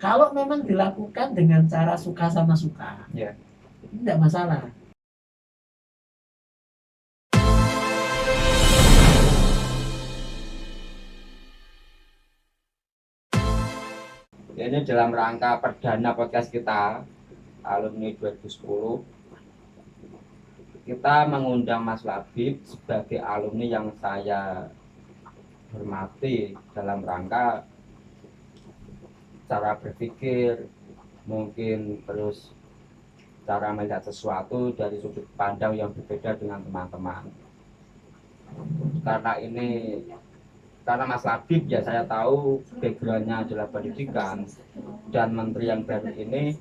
Kalau memang dilakukan dengan cara suka sama suka, Ya. tidak masalah. Ini dalam rangka perdana podcast kita alumni 2010, kita mengundang Mas Labib sebagai alumni yang saya hormati dalam rangka cara berpikir, mungkin terus cara melihat sesuatu dari sudut pandang yang berbeda dengan teman-teman. Karena Mas Labib ya saya tahu backgroundnya adalah pendidikan, dan menteri yang baru ini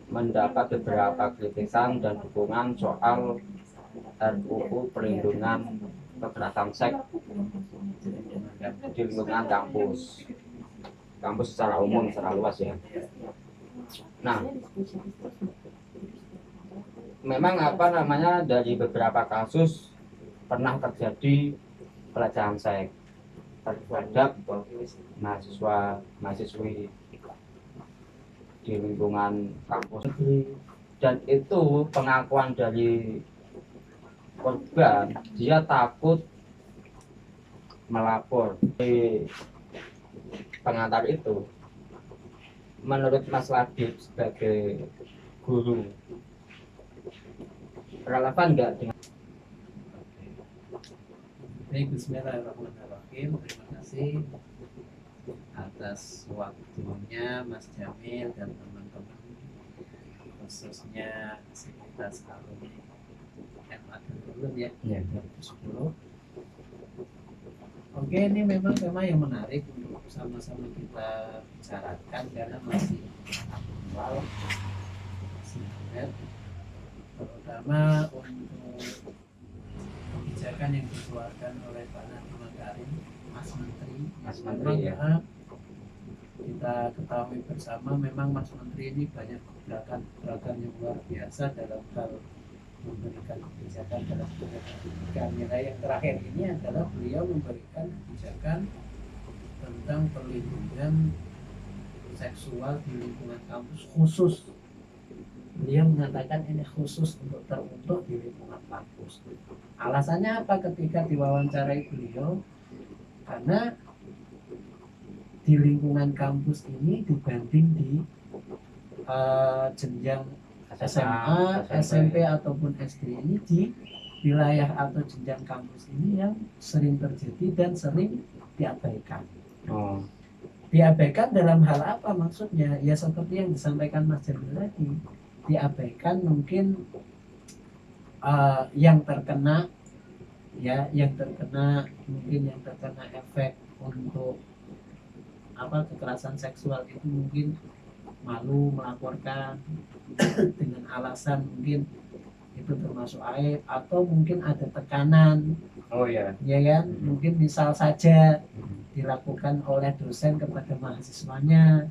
mendapat beberapa kritikan dan dukungan soal RUU perlindungan kekerasan seks di lingkungan kampus secara umum, secara luas ya. Nah, memang dari beberapa kasus pernah terjadi pelecehan seks terhadap mahasiswi di lingkungan kampus, dan itu pengakuan dari korban, dia takut melapor di pengantar itu. Menurut Mas Labib sebagai guru, relevan nggak dengan? Baik, bismillahirrahmanirrahim. Terima kasih atas waktunya Mas Jamil dan teman-teman, khususnya sivitas alumni MA dulu ya, 2010. Oke, ini memang tema yang menarik untuk sama-sama kita bicarakan karena masih aktual, masih hangat, terutama untuk kebijakan yang dikeluarkan oleh Pak Nadiem Makarim, Mas Menteri ya. Kita ketahui bersama memang Mas Menteri ini banyak gerakan yang luar biasa dalam hal memberikan kebijakan dalam pendidikan. Yang terakhir ini adalah beliau memberikan kebijakan tentang perlindungan seksual di lingkungan kampus khusus. Beliau mengatakan ini khusus untuk di lingkungan kampus. Alasannya apa ketika diwawancarai beliau? Karena di lingkungan kampus ini dibanding di jenjang SMA, SMP ataupun SD ini, di wilayah atau jenjang kampus ini yang sering terjadi dan sering diabaikan. Diabaikan dalam hal apa maksudnya? Ya seperti yang disampaikan Mas Jamil tadi, diabaikan mungkin yang terkena mungkin yang terkena efek untuk kekerasan seksual itu mungkin malu melaporkan dengan alasan mungkin itu termasuk aib, atau mungkin ada tekanan. Ya kan, mungkin misal saja dilakukan oleh dosen kepada mahasiswanya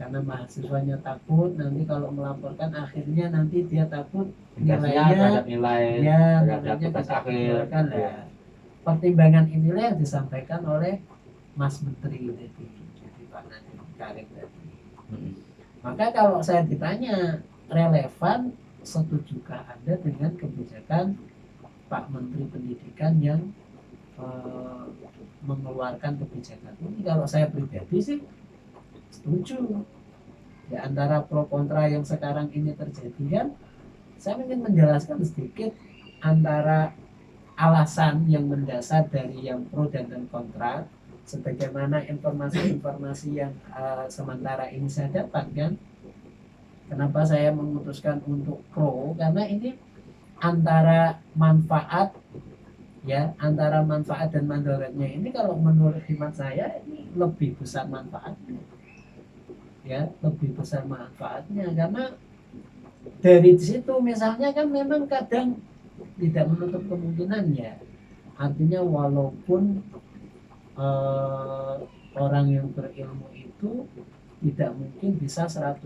karena mahasiswanya takut nanti kalau melaporkan akhirnya nanti dia takut nilainya tugas akhir. Pertimbangan inilah yang disampaikan oleh Mas Menteri tadi, jadi Pak Nadiem Makarim tadi. Maka kalau saya ditanya relevan, setujukah Anda dengan kebijakan Pak Menteri Pendidikan yang mengeluarkan kebijakan ini? Kalau saya pribadi sih setuju. Ya, antara pro kontra yang sekarang ini terjadi kan, saya ingin menjelaskan sedikit antara alasan yang mendasar dari yang pro dan kontra, sebagaimana informasi-informasi yang sementara ini saya dapatkan. Kenapa saya memutuskan untuk pro? Karena ini antara manfaat dan mandaratnya ini, kalau menurut hemat saya ini lebih besar manfaatnya. Ya, lebih besar manfaatnya karena dari situ misalnya kan memang kadang tidak menutup kemungkinan ya. Artinya walaupun orang yang berilmu itu tidak mungkin bisa 100%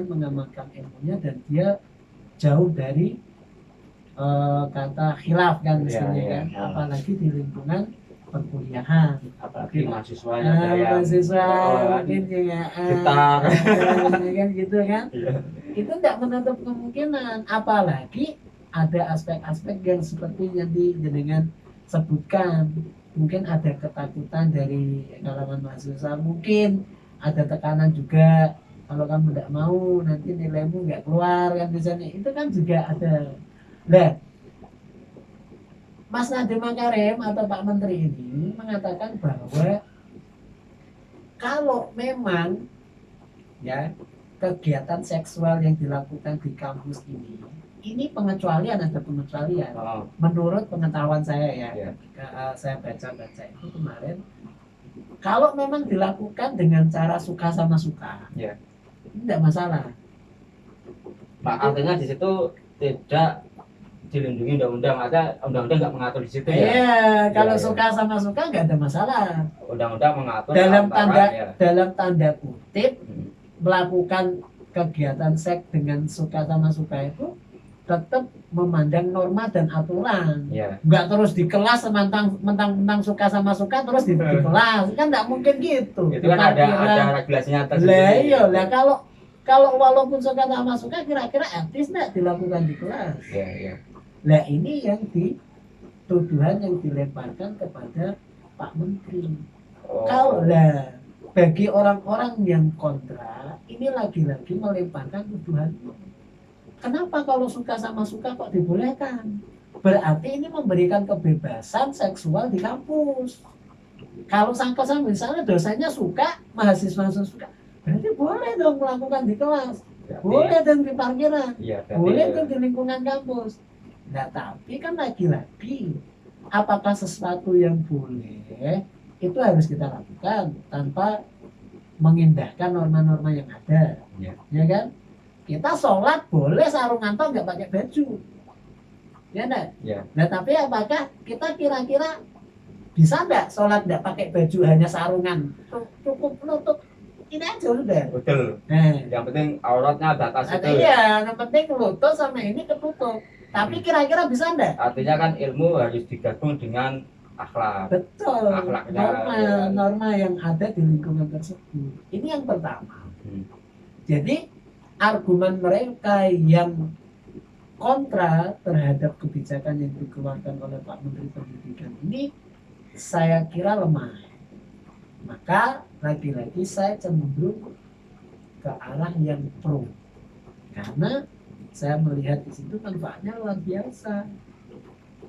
mengamalkan ilmunya dan dia jauh dari kata khilaf kan misalnya kan, apalagi di lingkungan perkuliahan, apalagi apalagi mahasiswanya ada yang mahasiswa bawaan mungkin juga gitar. kan gitu kan. Iya. Itu tidak menutup kemungkinan, apalagi ada aspek-aspek yang seperti yang dengan sebutkan, mungkin ada ketakutan dari kalangan mahasiswa, mungkin ada tekanan juga, kalau kamu tidak mau nanti nilaimu nggak keluar kan misalnya, itu kan juga ada. Nah, Mas Nadiem Makarim atau Pak Menteri ini mengatakan bahwa kalau memang ya kegiatan seksual yang dilakukan di kampus ini pengecualian, ada pengecualian. Oh, Menurut pengetahuan saya ya, iya. ketika saya baca-baca itu kemarin, kalau memang dilakukan dengan cara suka sama suka, Iya. ini tidak masalah. Pak, artinya di situ tidak dilindungi undang-undang, ada undang-undang nggak mengatur di situ ya. Iya, kalau Iya. suka sama suka nggak ada masalah. Undang-undang mengatur Dalam antara ya. dalam tanda kutip, Hmm. melakukan kegiatan seks dengan suka sama suka itu tetap memandang norma dan aturan. Iya. Nggak terus di kelas mentang suka sama suka terus di kelas, kan nggak mungkin gitu. Itu kan ada regulasinya tersendiri. Lah iya, lah kalau walaupun suka sama suka, kira-kira etis nggak dilakukan di kelas? Iya, iya. Nah ini yang tuduhan yang dilemparkan kepada Pak Menteri. Oh. Kalau lah bagi orang-orang yang kontra, ini lagi-lagi melemparkan tuduhan. Kenapa kalau suka sama suka kok dibolehkan? Berarti ini memberikan kebebasan seksual di kampus. Kalau sama misalnya dosennya suka, mahasiswa suka, berarti boleh dong melakukan di kelas, Berarti, boleh dong di parkiran, iya, boleh dong di lingkungan kampus. Nah, tapi kan lagi-lagi, apakah sesuatu yang boleh itu harus kita lakukan tanpa mengindahkan norma-norma yang ada, Iya. ya kan? Kita sholat boleh sarungan toh nggak pakai baju, ya enggak? Iya. Nah, tapi apakah kita kira-kira bisa nggak sholat nggak pakai baju, hanya sarungan, cukup nutup ini aja udah? Betul. Nah, Yang penting auratnya batas itu. iya, yang penting lutut sama ini ketutup. Tapi kira-kira bisa enggak? Artinya kan ilmu harus digabung dengan akhlak. Betul. Akhlaknya, ya. Norma yang ada di lingkungan tersebut. Ini yang pertama. Jadi argumen mereka yang kontra terhadap kebijakan yang dikeluarkan oleh Pak Menteri Pendidikan ini saya kira lemah. Maka lagi-lagi saya cenderung ke arah yang pro. Karena saya melihat di situ manfaatnya luar biasa.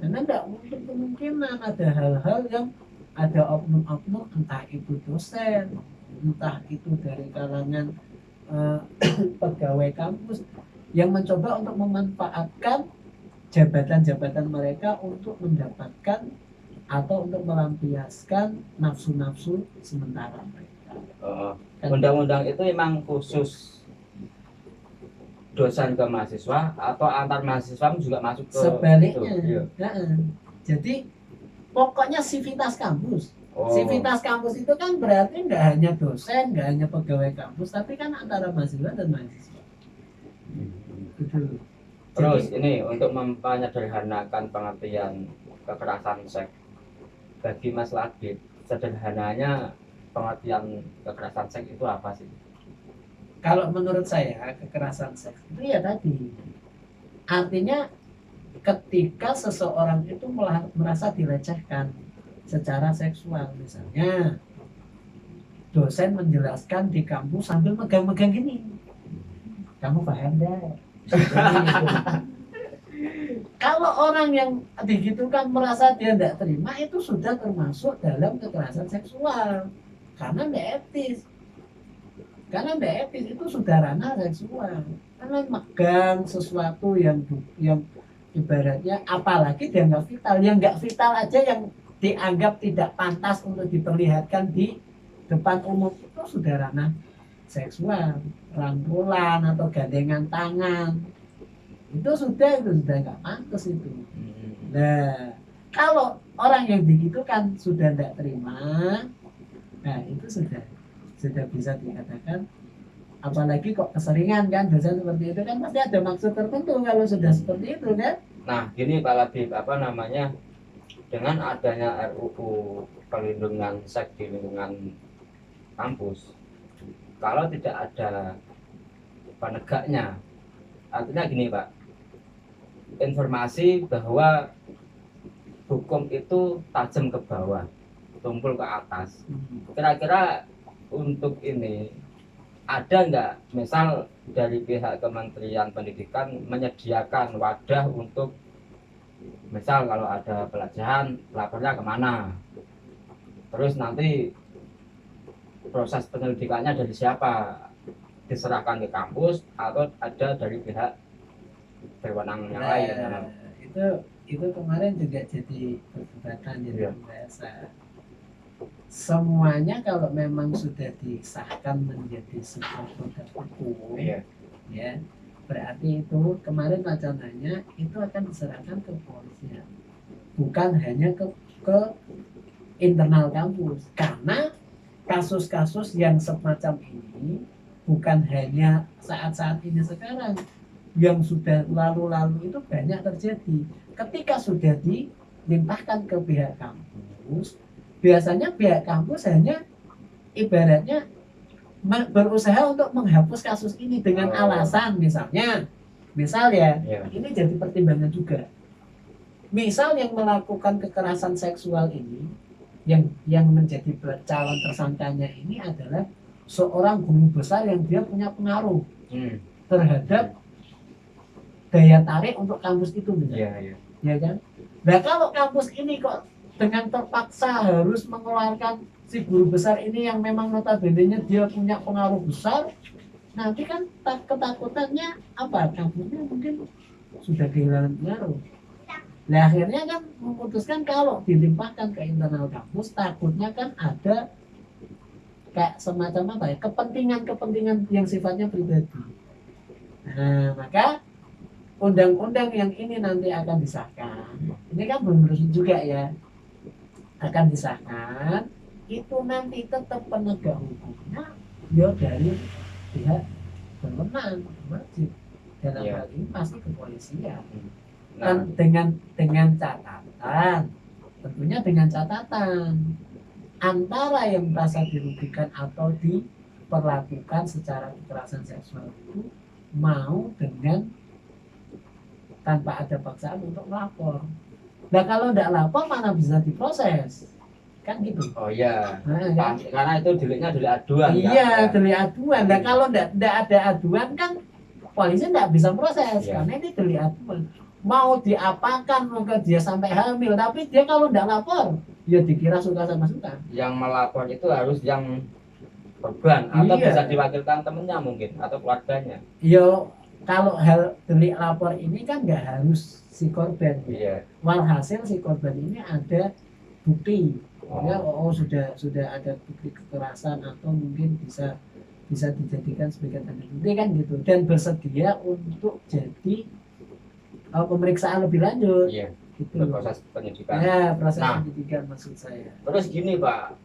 Karena tidak mungkin kemungkinan ada hal-hal yang ada oknum-oknum, entah itu dosen, entah itu dari kalangan pegawai kampus yang mencoba untuk memanfaatkan jabatan-jabatan mereka untuk mendapatkan atau untuk melampiaskan nafsu-nafsu sementara mereka. Undang-undang itu memang khusus dosen ke mahasiswa atau antar mahasiswa juga masuk ke sebaliknya itu? Iya. Nah, jadi pokoknya sivitas kampus. Oh. Sivitas kampus itu kan berarti nggak hanya dosen, nggak hanya pegawai kampus, tapi kan antara mahasiswa dan mahasiswa. Gitu. Terus Jadi, ini untuk menyederhanakan pengertian kekerasan seks bagi Mas Ladit, sederhananya pengertian kekerasan seks itu apa sih? kalau menurut saya kekerasan seks itu ya tadi, artinya ketika seseorang itu merasa dilecehkan secara seksual, misalnya dosen menjelaskan di kampus sambil megang-megang gini, kamu paham deh. Kalau orang yang digitukan merasa dia tidak terima, itu sudah termasuk dalam kekerasan seksual, karena tidak etis. Karena tidak etis, itu sudah ranah seksual. Karena megang sesuatu yang ibaratnya, apalagi dia nggak vital, yang nggak vital aja yang dianggap tidak pantas untuk diperlihatkan di depan umum, itu sudah ranah seksual. Rangkulan atau gandengan tangan, itu sudah nggak pantas itu. Nah, kalau orang yang begitu kan sudah tidak terima, nah itu sudah bisa dikatakan, apalagi kok keseringan kan dosen seperti itu kan pasti ada maksud tertentu kalau sudah seperti itu kan. Nah gini Pak Ladit, apa namanya, dengan adanya RUU perlindungan seks di lingkungan kampus, kalau tidak ada penegaknya, artinya gini Pak, informasi bahwa hukum itu tajam ke bawah, tumpul ke atas. Kira-kira untuk ini ada nggak misal dari pihak Kementerian Pendidikan menyediakan wadah untuk misal kalau ada pelecehan lapornya kemana, terus nanti proses penyelidikannya dari siapa, diserahkan ke kampus atau ada dari pihak berwenang yang lain. Itu kemarin juga jadi perdebatan jadi Iya. pembahasan. Semuanya kalau memang sudah disahkan menjadi sebuah produk hukum, Iya. ya berarti itu kemarin wacananya itu akan diserahkan ke kepolisian, bukan hanya ke internal kampus, karena kasus-kasus yang semacam ini bukan hanya saat-saat ini sekarang, yang sudah lalu-lalu itu banyak terjadi. Ketika sudah dilimpahkan ke pihak kampus, biasanya pihak kampus hanya ibaratnya berusaha untuk menghapus kasus ini dengan alasan misal ya ini jadi pertimbangan juga. Misal yang melakukan kekerasan seksual ini, yang menjadi calon tersangkanya ini adalah seorang guru besar yang dia punya pengaruh terhadap daya tarik untuk kampus itu, ya kan? Nah kalau kampus ini kok dengan terpaksa harus mengeluarkan si guru besar ini yang memang notabene dia punya pengaruh besar, nanti kan ketakutannya apa? Kampusnya mungkin sudah kehilangan pengaruh. Nah akhirnya kan memutuskan kalau dilimpahkan ke internal kampus, takutnya kan ada kayak semacam apa ya, kepentingan yang sifatnya pribadi. Nah maka undang-undang yang ini nanti akan disahkan, ini kan belum resmi juga ya, akan disahkan, itu nanti tetap penegak hukumnya ya dari pihak berwenang wajib, dalam hal ini pasti kepolisian. Dan dengan catatan, tentunya dengan catatan antara yang merasa dirugikan atau diperlakukan secara kekerasan seksual itu mau dengan tanpa ada paksaan untuk melapor. Nah kalau tidak lapor mana bisa diproses, kan gitu. Oh iya. Nah, karena itu deliknya delik aduan. Iya, delik aduan. Nah kalau tidak ada aduan kan polisi tidak bisa proses, karena ini delik aduan. Mau diapakan, maka dia sampai hamil, tapi dia kalau tidak lapor, dia dikira suka sama suka. Yang melapor itu harus yang korban atau bisa diwakilkan temennya mungkin atau keluarganya. Iya, kalau hal delik lapor ini kan nggak harus si korban. Walhasil si korban ini ada bukti, ya sudah ada bukti kekerasan atau mungkin bisa dijadikan sebagai tanda bukti kan gitu, dan bersedia untuk jadi pemeriksaan lebih lanjut. Gitu. Proses penyidikan. Ya, proses penyidikan maksud saya. Terus gini Pak,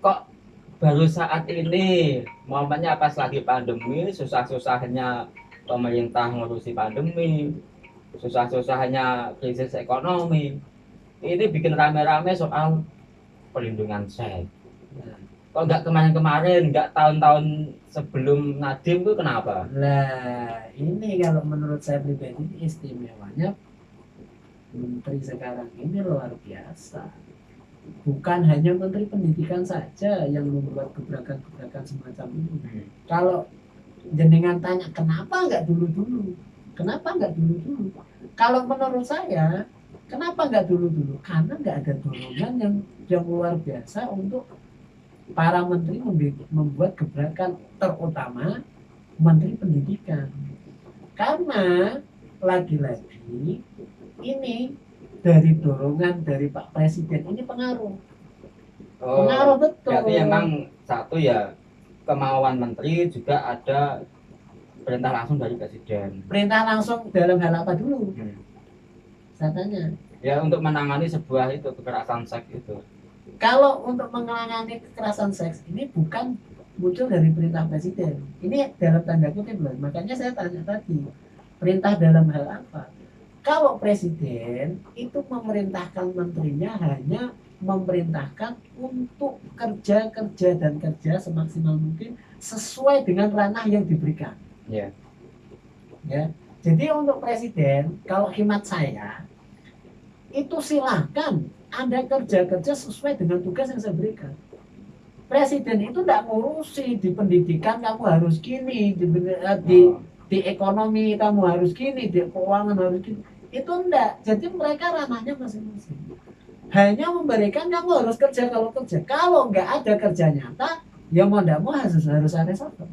kok baru saat ini momennya pas lagi pandemi, susah-susahnya pemerintah ngurusi pandemi, susah-susahnya krisis ekonomi, ini bikin rame-rame soal perlindungan seks. Kok nggak kemarin-kemarin, nggak tahun-tahun sebelum Nadiem itu kenapa? Nah, ini kalau menurut saya pribadi istimewanya menteri sekarang ini luar biasa. Bukan hanya menteri pendidikan saja yang membuat gebrakan-gebrakan semacam ini. Kalau jenengan tanya kenapa nggak dulu-dulu? Kenapa nggak dulu-dulu? Kalau menurut saya, kenapa nggak dulu-dulu? Karena nggak ada dorongan yang luar biasa untuk para menteri membuat gebrakan, terutama menteri pendidikan. Karena lagi-lagi ini dari dorongan dari Pak Presiden ini pengaruh. Pengaruh betul. Berarti emang satu ya kemauan menteri, juga ada perintah langsung dari Presiden. Perintah langsung dalam hal apa dulu? Saya tanya. Ya untuk menangani sebuah itu kekerasan seks itu. Kalau untuk menangani kekerasan seks ini bukan muncul dari perintah presiden. Ini dalam tanda kutip loh. Makanya saya tanya tadi, perintah dalam hal apa? Kalau presiden itu memerintahkan menterinya hanya memerintahkan untuk kerja dan kerja semaksimal mungkin sesuai dengan ranah yang diberikan. Ya. Ya. Jadi untuk presiden, kalau hemat saya, itu silahkan Anda kerja sesuai dengan tugas yang saya berikan. Presiden itu tidak ngurusi di pendidikan kamu harus gini, di ekonomi kamu harus gini, di keuangan harus gini. Itu enggak. Jadi mereka ranahnya masing-masing. Hanya memberikan kamu harus kerja kalau kerja. Kalau nggak ada kerja nyata, ya mau tidak mau harus ada reshuffle.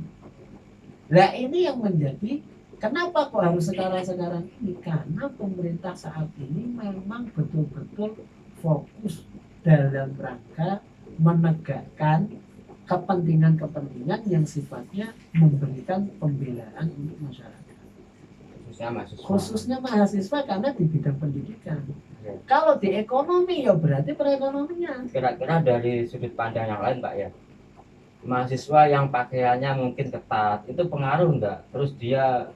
Nah ini yang menjadi kenapa kok harus sekarang ini? Karena pemerintah saat ini memang betul-betul fokus dalam rangka menegakkan kepentingan-kepentingan yang sifatnya memberikan pembelaan untuk masyarakat. Khususnya mahasiswa karena di bidang pendidikan. Ya. Kalau di ekonomi ya berarti perekonomian. Kira-kira dari sudut pandang yang lain Pak ya, mahasiswa yang pakaiannya mungkin ketat itu pengaruh enggak? Terus dia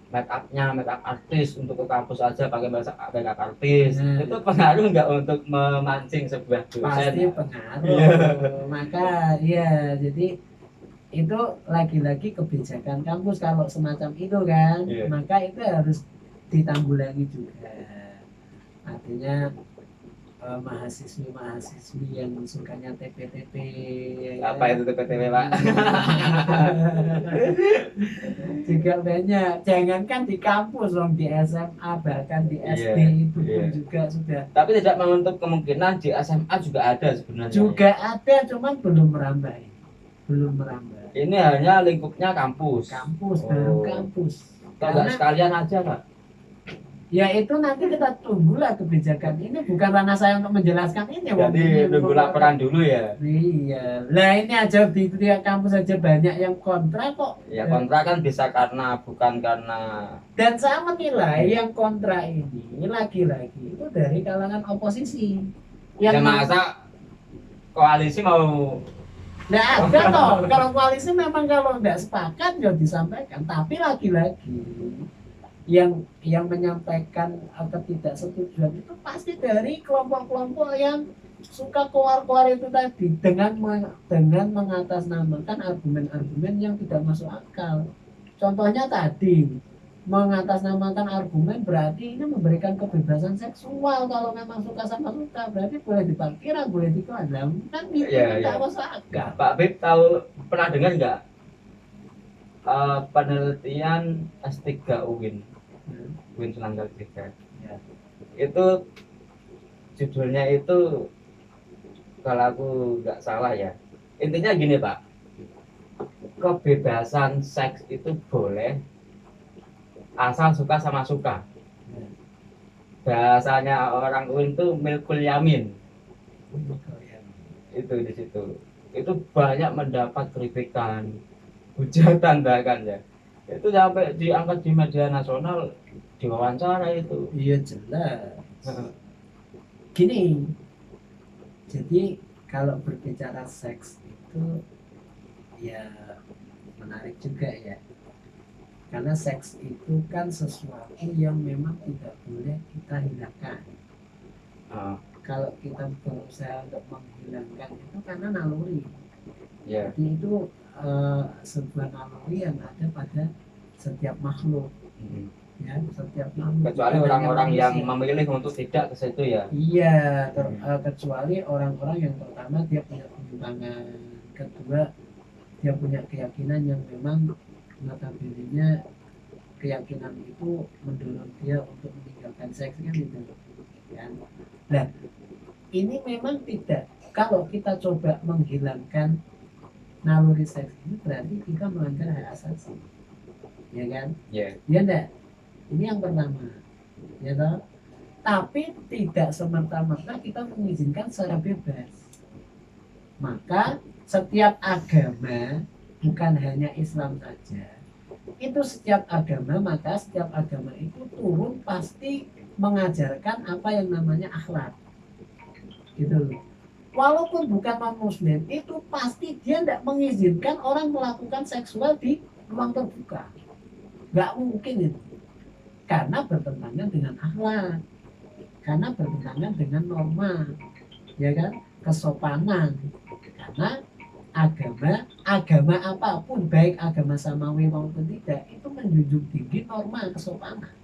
make up artis untuk ke kampus aja pakai make up artis, itu pengaruh enggak untuk memancing sebuah dosen? Pasti pengaruh. Maka ya jadi itu lagi-lagi kebijakan kampus kalau semacam itu kan, maka itu harus ditanggulangi juga. Artinya mahasiswi yang sukanya TP-TP ya, apa itu TP-TP Pak? juga banyak, jangankan di kampus, di SMA bahkan di SD itu pun juga sudah. Tapi tidak menutup kemungkinan di SMA juga ada sebenarnya. Juga ada, cuman belum merambah. Ini hanya lingkupnya kampus. Baru kampus. Kalau sekalian aja Pak. Ya itu nanti kita tunggulah kebijakan ini, bukan ranah saya untuk menjelaskan ini. Jadi tunggu laporan dulu ya. Iya. Lah ini aja di tiap kampus saja banyak yang kontra kok. Ya kontra kan bisa karena bukan karena. Dan saya menilai yang kontra ini lagi-lagi itu dari kalangan oposisi. Yang masa koalisi mau. Nah ada toh. Kalau koalisi memang kalau nggak sepakat ya disampaikan. Tapi lagi-lagi yang menyampaikan ketidaksetujuan itu pasti dari kelompok-kelompok yang suka keluar itu tadi dengan mengatasnamakan argumen-argumen yang tidak masuk akal. Contohnya tadi mengatasnamakan argumen berarti ini memberikan kebebasan seksual, kalau memang suka sama suka berarti boleh diparkir, boleh dikelandang, kan itu tidak masuk akal. Pak Bib tahu pernah dengar nggak penelitian S3 UIN Selangor 3 ya. Itu judulnya itu kalau aku nggak salah ya, intinya gini Pak, kebebasan seks itu boleh asal suka sama suka. Bahasanya orang UIN itu milkul yamin. Itu di situ itu banyak mendapat kritikan, hujatan bahkan ya. Itu sampai diangkat di media nasional, diwawancara itu. Iya jelas. Gini, jadi kalau berbicara seks itu ya menarik juga ya, karena seks itu kan sesuatu yang memang tidak boleh kita hilangkan. Kalau kita berusaha untuk menghilangkan itu karena naluri. Jadi itu sebuah naluri yang ada pada setiap makhluk. Ya, setiap makhluk. Kecuali orang-orang yang memilih untuk tidak ke situ ya. Iya, kecuali orang-orang yang pertama dia punya penyimpangan, kedua dia punya keyakinan yang memang notabene keyakinan itu mendorong dia untuk meninggalkan seks kan gitu kan. Nah, ini memang tidak. Kalau kita coba menghilangkan naluri seks ini berarti kita melanggar hak asasi, ya kan? Ya enggak. Ini yang pertama, ya toh. Tapi tidak semerta-merta kita mengizinkan secara bebas. Maka setiap agama, bukan hanya Islam saja, itu setiap agama, maka setiap agama itu turun pasti mengajarkan apa yang namanya akhlak, gitu loh. Walaupun bukan non-muslim, itu pasti dia tidak mengizinkan orang melakukan seksual di ruang terbuka. Nggak mungkin itu. karena bertentangan dengan akhlak, karena bertentangan dengan norma, ya kan, kesopanan. Karena agama apapun, baik agama samawi maupun tidak, itu menjunjung tinggi norma kesopanan,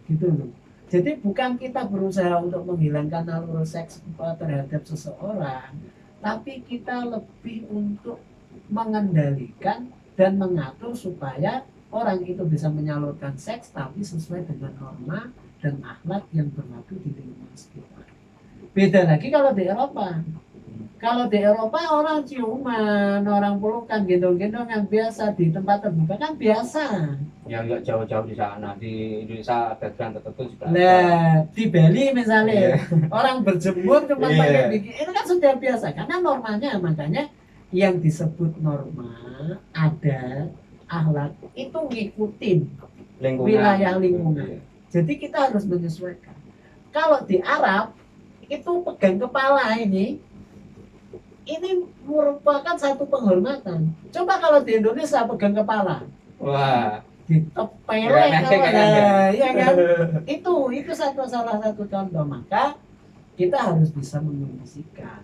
gitu loh. Jadi bukan kita berusaha untuk menghilangkan naluri seks terhadap seseorang, tapi kita lebih untuk mengendalikan dan mengatur supaya orang itu bisa menyalurkan seks tapi sesuai dengan norma dan akhlak yang berlaku di lingkungan sekitar. Beda lagi kalau di Eropa. Kalau di Eropa orang ciuman, orang pelukan, gendong-gendong yang biasa di tempat terbuka kan biasa. Ya nggak jauh-jauh di sana, di Indonesia background tertentu juga ada. Nah, di Bali misalnya Iya. orang berjemur cuma Iya. pakai bikini, itu kan sudah biasa karena normanya. Makanya yang disebut norma, adat, akhlak itu ngikutin Lingkungan. wilayah lingkungan. Iya. Jadi kita harus menyesuaikan. Kalau di Arab itu pegang kepala ini merupakan satu penghormatan. Coba kalau di Indonesia pegang kepala, Wah, ditepelek ya kan? Itu salah satu contoh. Maka kita harus bisa mengondisikan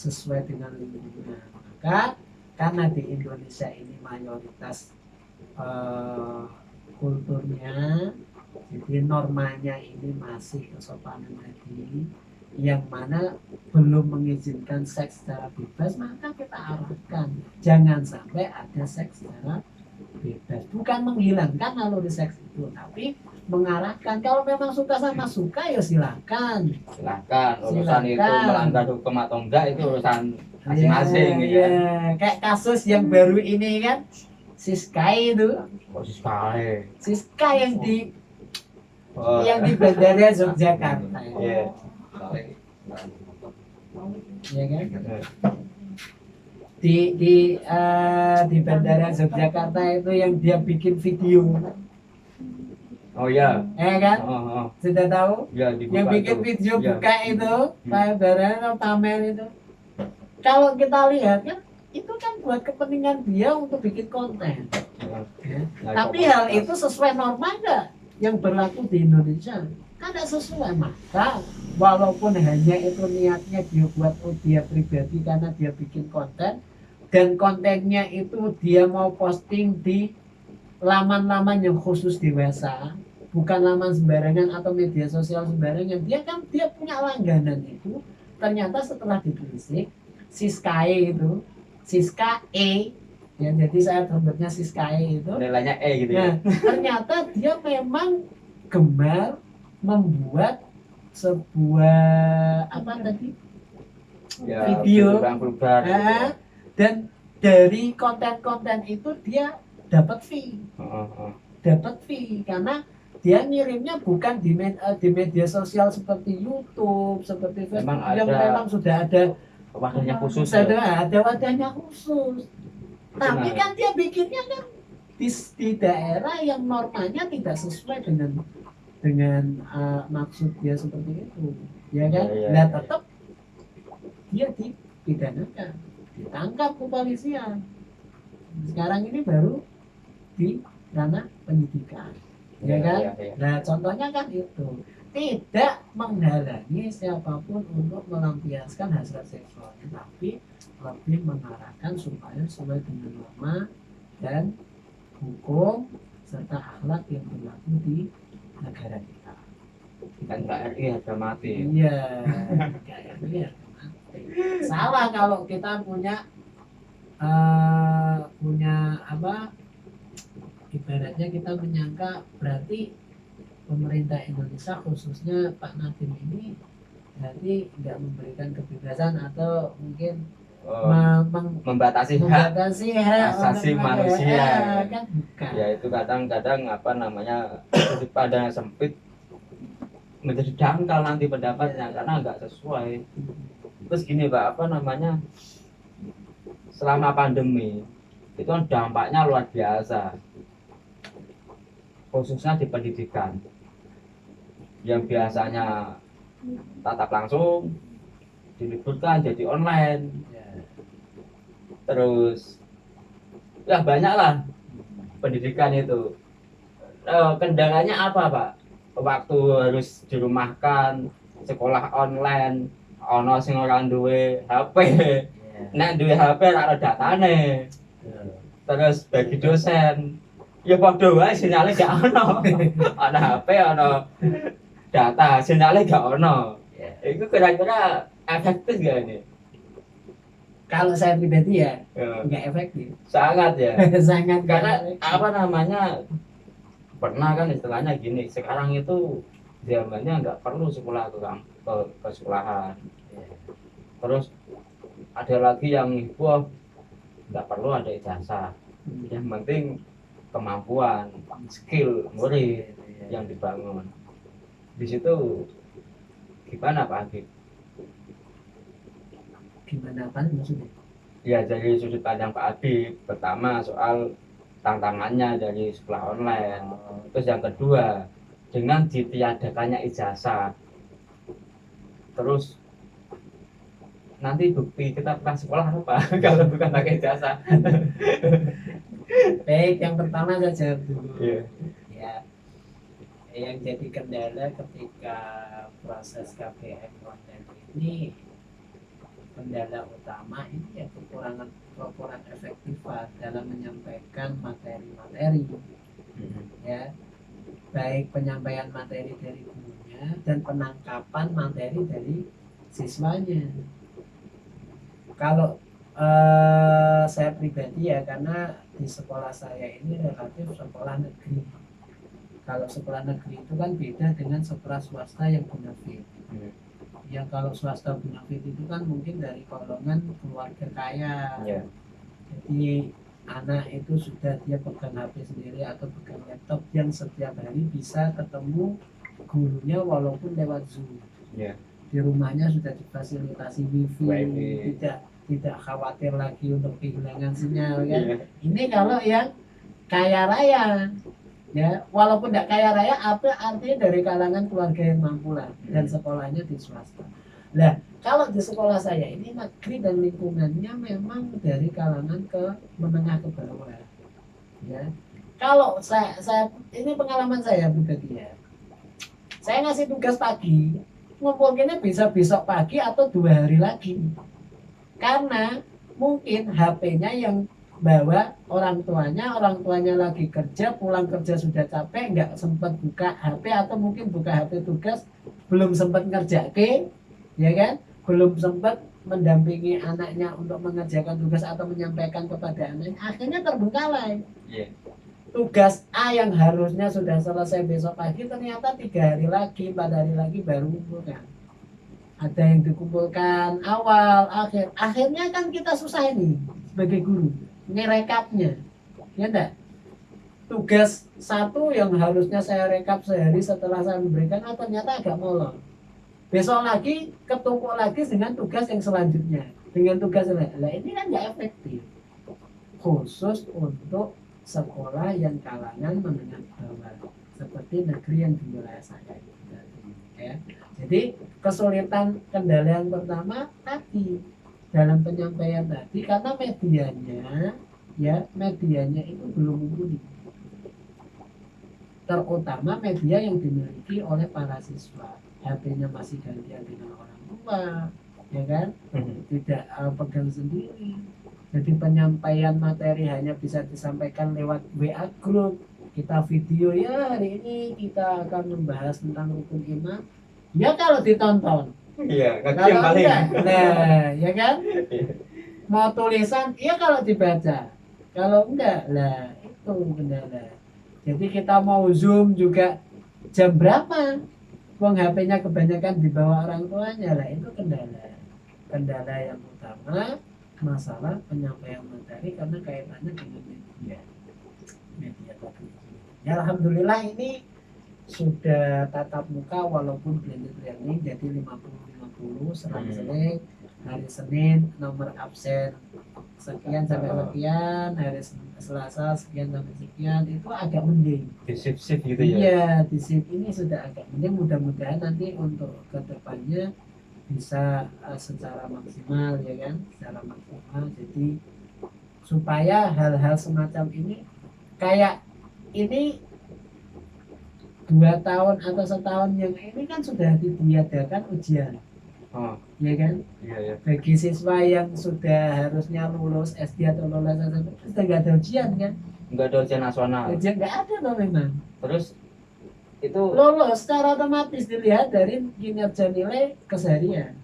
sesuai dengan lingkungan. Maka karena di Indonesia ini mayoritas kulturnya, jadi normanya ini masih kesopanan tadi, yang mana belum mengizinkan seks secara bebas, maka kita arahkan jangan sampai ada seks secara bebas. Bukan menghilangkan naluri seks itu, tapi mengarahkan. Kalau memang suka sama suka ya silakan. Urusan itu melanggar hukum atau enggak itu urusan masing-masing ya, gitu ya. Kayak kasus yang baru ini kan, Siskai itu. Oh, Siskai. Siskai yang di Bandara Yogyakarta. Iya. Ya kan? Di Bandara Yogyakarta itu yang dia bikin video. Oh ya. Kan? Sudah tahu? Ya, yang bikin itu. video Ya. buka itu, barang pamer itu. Kalau kita lihat kan, itu kan buat kepentingan dia untuk bikin konten. Ya. Tapi hal itu sesuai norma enggak yang berlaku di Indonesia? Kan tidak sesuai. Maka walaupun hanya itu niatnya dia buat dia pribadi karena dia bikin konten, dan kontennya itu dia mau posting di laman-laman yang khusus dewasa, bukan laman sembarangan atau media sosial sembarangan. Dia punya langganan itu. Ternyata setelah ditelisik, Siskae itu, Siska E, ya, jadi saya sebutnya Siskae itu nilainya E gitu ya. Nah, ternyata dia memang gemar membuat sebuah Ya, video, vulgar, dan dari konten-konten itu dia dapat fee. Dapat fee karena dia ngirimnya bukan di media sosial seperti YouTube, seperti Facebook yang memang sudah ada wadahnya khusus. Ada wadahnya khusus. Tapi kan dia bikinnya kan di daerah yang normanya tidak sesuai dengan maksud dia seperti itu, ya kan? Nah, tetap dia dipidanakan, ditangkap kepolisian. Sekarang ini baru di ranah penyidikan, ya kan? Nah, contohnya kan itu tidak menghalangi siapapun untuk melampiaskan hasrat seksualnya, tapi lebih mengarahkan supaya sesuai dengan norma dan hukum serta akhlak yang berlaku di negara kita. Kan KRI harga mati. Iya, KRI harga mati. Salah kalau kita punya ibaratnya kita menyangka berarti pemerintah Indonesia khususnya Pak Nadiem ini berarti nggak memberikan kebebasan atau mungkin membatasi hak asasi manusia. Kan bukan. Ya itu kadang-kadang sudut pandang sempit menjadi dangkal nanti pendapatnya karena nggak sesuai. Terus gini Pak, selama pandemi itu kan dampaknya luar biasa, khususnya di pendidikan yang biasanya tatap langsung diliburkan jadi online. Terus ya banyak lah pendidikan itu. kendalanya apa Pak? Waktu harus dirumahkan, sekolah online, ono sing ora duwe HP. Nek duwe HP ora ada datane. Terus bagi dosen, ya padha wae sinyale gak ono. Ana HP, ana data, sinyale gak ono. Itu kira-kira efektif gak ini? Kalau saya pribadi ya Ya, nggak efektif. sangat ya. Sangat nggak Karena efektif. apa namanya, pernah kan istilahnya gini, sekarang itu zamannya nggak perlu sekolah ke sekolahan. Terus ada lagi yang wah nggak perlu ada ijazah, yang penting kemampuan, skill murid yang dibangun. Di situ gimana Pak Agib? Gimana apa maksudnya? Ya dari sudut pandang Pak Habib, pertama soal tantangannya dari sekolah online, terus yang kedua dengan ditiadakannya ijazah, terus nanti bukti kita pernah sekolah apa kalau bukan pakai ijazah. Baik, yang pertama saya jawab dulu. Iya. Ya, yang jadi kendala ketika proses KPM online ini, kendala utama ini ya kekurangan efektifan dalam menyampaikan materi-materi, ya, baik penyampaian materi dari gurunya dan penangkapan materi dari siswanya. Kalau saya pribadi ya, karena di sekolah saya ini relatif sekolah negeri. Kalau sekolah negeri itu kan beda dengan sekolah swasta yang bonafit. Yang kalau swasta bonafit itu kan mungkin dari golongan keluarga kaya. Ya. Jadi anak itu sudah dia pegang HP sendiri atau pegang laptop yang setiap hari bisa ketemu gurunya walaupun lewat Zoom. Ya. Di rumahnya sudah difasilitasi wifi, Wifi. tidak khawatir lagi untuk kehilangan sinyal kan. Iya. Ini kalau yang kaya raya, ya walaupun tidak kaya raya, apa artinya dari kalangan keluarga yang mampu lah, dan sekolahnya di swasta. Nah, kalau di sekolah saya ini negeri dan lingkungannya memang dari kalangan ke menengah ke bawah, ya. Kalau saya ini pengalaman saya pribadi ya, saya ngasih tugas pagi, ngumpulinnya bisa besok pagi atau 2 hari lagi, karena mungkin HP-nya yang bawa orang tuanya lagi kerja, pulang kerja sudah capek, nggak sempat buka HP, atau mungkin buka HP tugas belum sempat ngerjain, ya kan, belum sempat mendampingi anaknya untuk mengerjakan tugas atau menyampaikan kepada anaknya, akhirnya terbengkalai. Iya. Tugas A yang harusnya sudah selesai besok pagi ternyata 3 hari lagi, 4 hari lagi baru kumpulkan. Ada yang dikumpulkan awal, akhirnya kan kita susah ini sebagai guru ngerekapnya, ya enggak? Tugas satu yang harusnya saya rekap sehari setelah saya memberikan, ternyata agak molor. Besok lagi ketumpuk lagi dengan tugas yang selanjutnya, dengan tugas lain. Nah, ini kan nggak efektif, khusus untuk sekolah yang kalangan menengah bawah seperti negeri yang di wilayah saya, ya. Jadi kesulitan kendala yang pertama tadi dalam penyampaian tadi, karena medianya itu belum mumpuni, terutama media yang dimiliki oleh para siswa. HP-nya masih gantian dengan orang tua, ya kan, tidak pegang sendiri. Jadi penyampaian materi hanya bisa disampaikan lewat WA group. Kita video, ya hari ini kita akan membahas tentang rukun iman. Ya kalau ditonton, Iya, kaki yang kalau paling. enggak, nah ya kan, mau tulisan, ya kalau dibaca, kalau enggak, lah itu kendala. Jadi kita mau zoom juga jam berapa, uang HP-nya kebanyakan dibawa orang tuanya, lah itu kendala yang utama, masalah penyampaian materi karena kaitannya dengan media tadi. Ya alhamdulillah ini sudah tatap muka walaupun blended learning, jadi 50-50, selang-seling. Hari Senin nomor absen sekian sampai sekian, hari Selasa sekian sampai sekian, itu agak mending. Di shift gitu ya. Iya, di shift ini sudah agak mending. Mudah-mudahan nanti untuk kedepannya bisa secara maksimal, ya kan, secara maksimal. Jadi supaya hal-hal semacam ini kayak ini 2 tahun atau setahun yang ini kan sudah ditiadakan ujian, Oh, ya kan? iya ya. Bagi siswa yang sudah harusnya lulus SD atau lulus SMP sudah nggak ada ujian kan? Nggak ada ujian nasional. Ujian nggak ada loh memang. Terus itu Lulus secara otomatis dilihat dari kinerja nilai keseharian.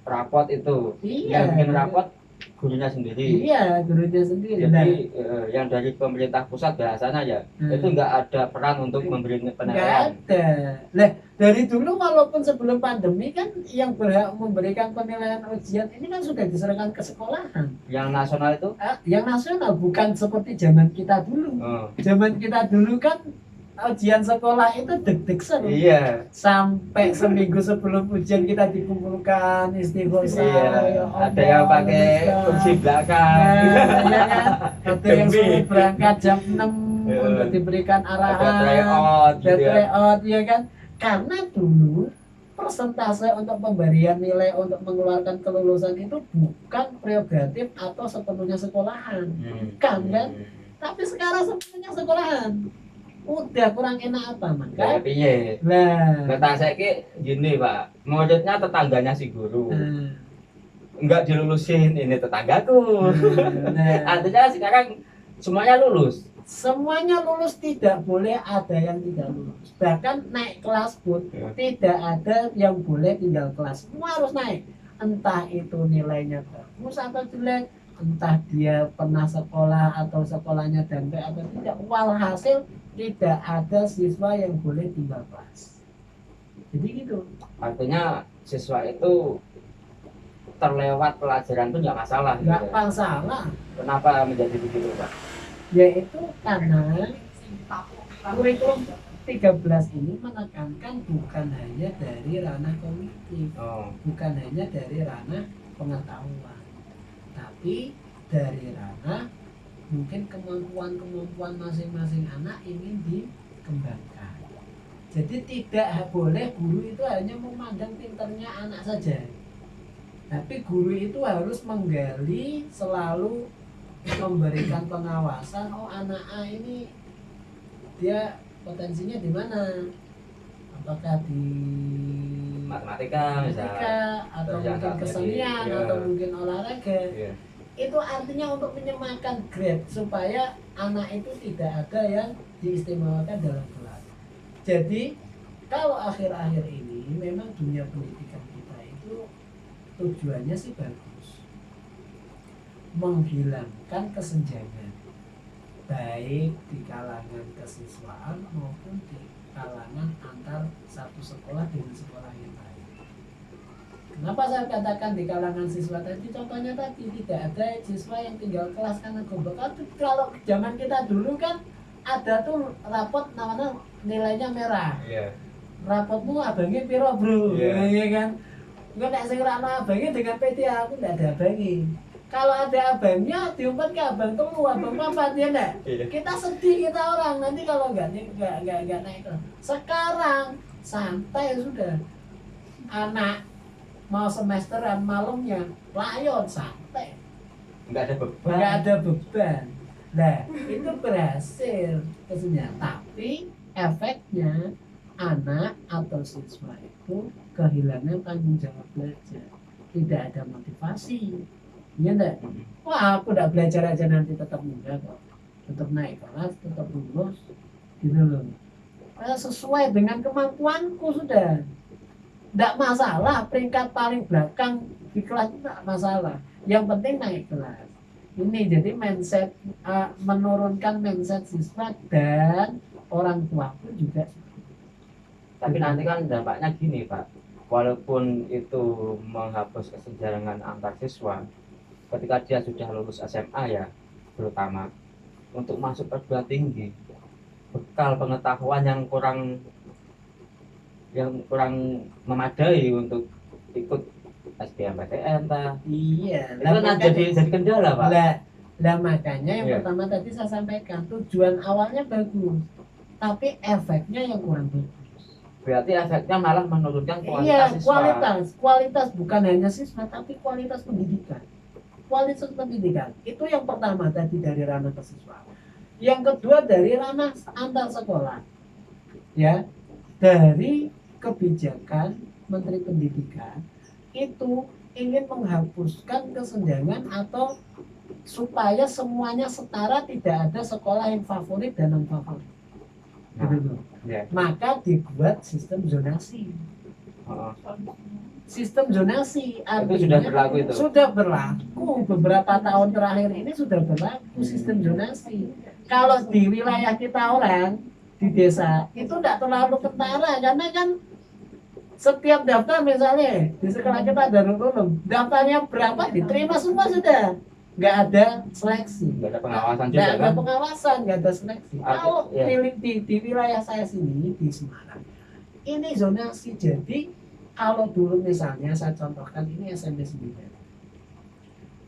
rapot itu. Iya. Yang bikin rapot gurunya sendiri. Iya, gurunya sendiri. Nah, Jadi yang dari pemerintah pusat biasanya ya itu nggak ada peran untuk memberi nggak penilaian. ada. Lah, dari dulu walaupun sebelum pandemi kan yang berhak memberikan penilaian ujian ini kan sudah diserahkan ke sekolahan. Yang nasional itu Yang nasional bukan seperti zaman kita dulu. oh, Zaman kita dulu kan ujian sekolah itu deg-degan. iya. Sampai seminggu sebelum ujian kita dikumpulkan istighosah. Iya, Ya Allah, ada yang pakai Ustaz. kursi belakang. Nah, ya kan? Ada yang Demi. suruh berangkat jam 6 Iya. untuk diberikan Ada arahan. tryout Ada gitu ya. tryout, ya kan? Karena dulu persentase untuk pemberian nilai untuk mengeluarkan kelulusan itu bukan prerogatif atau sepenuhnya sekolahan. Kan? Tapi sekarang sepenuhnya sekolahan. Udah kurang enak apa, Ya maka? piye? Lah. Kata saya gini Pak, muridnya tetangganya si guru, Nah, nggak dilulusin ini tetanggaku. nah. Artinya sekarang semuanya lulus. Semuanya lulus, tidak boleh ada yang tidak lulus. Bahkan naik kelas pun Ya. tidak ada yang boleh tinggal kelas. Semua harus naik. Entah itu nilainya bagus atau jelek, entah dia pernah sekolah atau sekolahnya damai atau tidak. Walhasil tidak ada siswa yang boleh tinggal kelas. Jadi gitu. Artinya siswa itu terlewat pelajaran itu nggak masalah. Nggak Gitu. masalah. Kenapa menjadi begitu Pak? Yaitu karena kurikulum 13 ini menekankan bukan hanya dari ranah kognitif, Oh, bukan hanya dari ranah pengetahuan, tapi dari ranah mungkin kemampuan masing-masing anak ingin dikembangkan. Jadi tidak boleh guru itu hanya memandang pinternya anak saja, tapi guru itu harus menggali, selalu memberikan pengawasan. Oh, anak A ini dia potensinya di mana? Apakah di matematika misalnya. atau Terus yang mungkin satunya kesenian iya. atau mungkin olahraga? Iya. Itu artinya untuk menyemakan grade supaya anak itu tidak ada yang diistimewakan dalam kelas. Jadi kalau akhir-akhir ini memang dunia pendidikan kita itu tujuannya sih bagus, menghilangkan kesenjangan baik di kalangan kesiswaan maupun di kalangan antar satu sekolah dengan sekolah yang lain. Kenapa saya katakan di kalangan siswa tadi? Contohnya tadi tidak ada siswa yang tinggal kelas karena goblok. Kalau zaman kita dulu kan ada tuh rapot namanya nilainya merah. Iya. Rapotmu abangnya piro bro? Iya. Iya kan? Gue nek sing rano abangnya dengan PT aku nggak ada abangnya. Kalau ada abangnya diumpat ke abang telu, abang papat ya enggak? Iya. Kita sedih, kita orang nanti kalau nggak naik kelas. Sekarang santai sudah. Anak mau semesteran malamnya layon santai, Nggak ada beban. nggak ada beban. Nah itu berhasil kesennya, tapi efeknya anak atau siswa itu kehilangan tanggung jawab belajar, tidak ada motivasi. Iya enggak? Wah aku udah belajar aja nanti tetap muda kok, tetap naik kelas, tetap lulus gitu loh. Sesuai dengan kemampuanku sudah. Tidak masalah peringkat paling belakang di kelas itu tidak masalah. Yang penting naik kelas. Ini jadi mindset, menurunkan mindset siswa dan orang tua pun juga. Tapi nanti kan dampaknya gini Pak, walaupun itu menghapus kesenjangan antar siswa, ketika dia sudah lulus SMA ya, terutama untuk masuk perguruan tinggi, bekal pengetahuan yang kurang memadai untuk ikut SBMPTN Iya. itu kan jadi kendala Pak. Lah makanya yang Iya. pertama tadi saya sampaikan tujuan awalnya bagus, tapi efeknya yang kurang bagus. Berarti efeknya malah menurunkan kualitas Iya, siswa. kualitas bukan hanya siswa tapi kualitas pendidikan. Kualitas pendidikan itu yang pertama tadi dari ranah kesiswaan. Yang kedua dari ranah antar sekolah. Ya, dari kebijakan Menteri Pendidikan itu ingin menghapuskan kesenjangan atau supaya semuanya setara, tidak ada sekolah yang favorit dan non favorit. Gitu. Ya. Maka dibuat sistem zonasi. Oh, Sistem zonasi itu artinya sudah berlaku itu. sudah berlaku beberapa tahun terakhir ini, sudah berlaku sistem zonasi. Kalau di wilayah kita orang di desa itu tidak terlalu kentara, karena kan setiap daftar misalnya di sekolah kita ada Ulum, daftarnya berapa diterima semua sudah, nggak ada seleksi, Nggak ada pengawasan nggak juga ada kan? pengawasan, nggak ada seleksi. Kalau Ya. di wilayah saya sini di Semarang ini zonasi. Jadi kalau dulu misalnya saya contohkan ini SMP 9.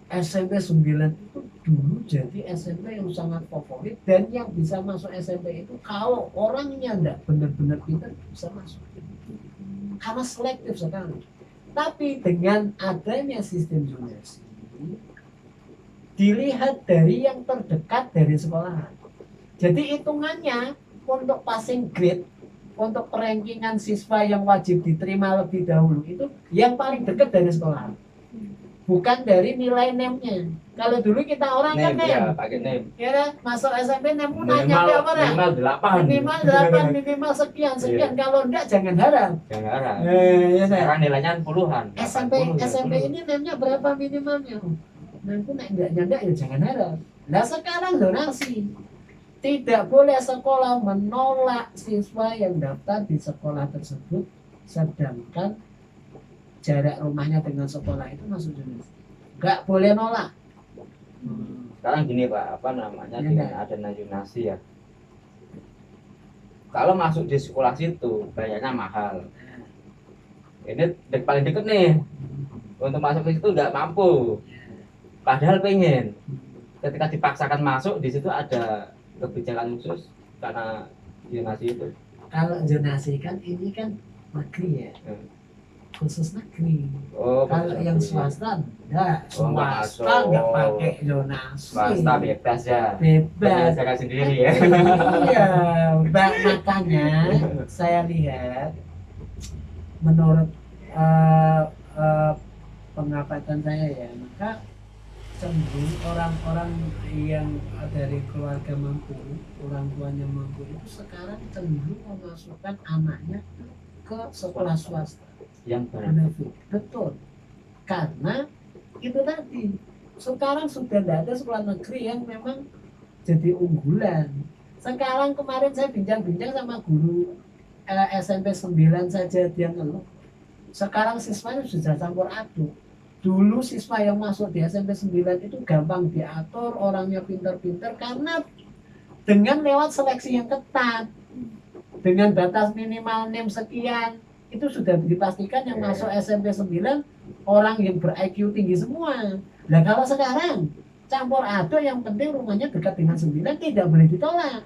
SMP 9 itu dulu jadi SMP yang sangat favorit, dan yang bisa masuk SMP itu kalau orangnya enggak benar-benar pintar bisa masuk. Karena selektif sekali. Tapi dengan adanya sistem zonasi, dilihat dari yang terdekat dari sekolahan. Jadi hitungannya untuk passing grade, untuk perankingan siswa yang wajib diterima lebih dahulu itu yang paling dekat dari sekolahan, bukan dari nilai NEM-nya. Kalau dulu kita orang kan NEM, ya, NEM, pakai NEM. ya kan? Masuk SMP NEM nanya ke apa? Minimal 8. Minimal 8, minimal sekian. Kalau enggak jangan harap. Jangan harap. Ya, Sekarang nilainya puluhan. SMP ini NEM-nya berapa minimalnya? Nanti enggak ya jangan harap. Nah sekarang zonasi. Tidak boleh sekolah menolak siswa yang daftar di sekolah tersebut, sedangkan jarak rumahnya dengan sekolah itu masuk zonasi. Nggak boleh nolak. Sekarang gini Pak, apa namanya, Ya, dengan adanya zonasi ya. Kalau masuk di sekolah situ bayarnya mahal. Ini paling deket nih. Untuk masuk ke situ nggak mampu. Padahal pengen. Ketika dipaksakan masuk, di situ ada kebijakan khusus karena zonasi itu. Kalau zonasi kan ini kan negeri ya, khusus negeri. Oh, Kalau khusus yang negeri. swasta enggak, Oh, nggak swasta masuk. nggak pakai zonasi. Swasta bebas ya. Bebas. Saya sendiri ya. Iya, makanya saya lihat menurut pengamatan saya ya, maka cenderung orang-orang yang dari keluarga mampu, orang tuanya mampu itu sekarang cenderung memasukkan anaknya ke sekolah swasta Yang benar. benefit. Betul, karena itu tadi sekarang sudah tidak ada sekolah negeri yang memang jadi unggulan. Sekarang kemarin saya bincang-bincang sama guru SMP 9 saja, dia ngeluh sekarang siswanya sudah campur aduk. Dulu siswa yang masuk di SMP 9 itu gampang diatur, orangnya pintar-pintar karena dengan lewat seleksi yang ketat, dengan batas minimal NEM sekian, itu sudah dipastikan yang masuk SMP 9 orang yang ber-IQ tinggi semua. Nah kalau sekarang campur aduk, yang penting rumahnya dekat dengan 9, tidak boleh ditolak.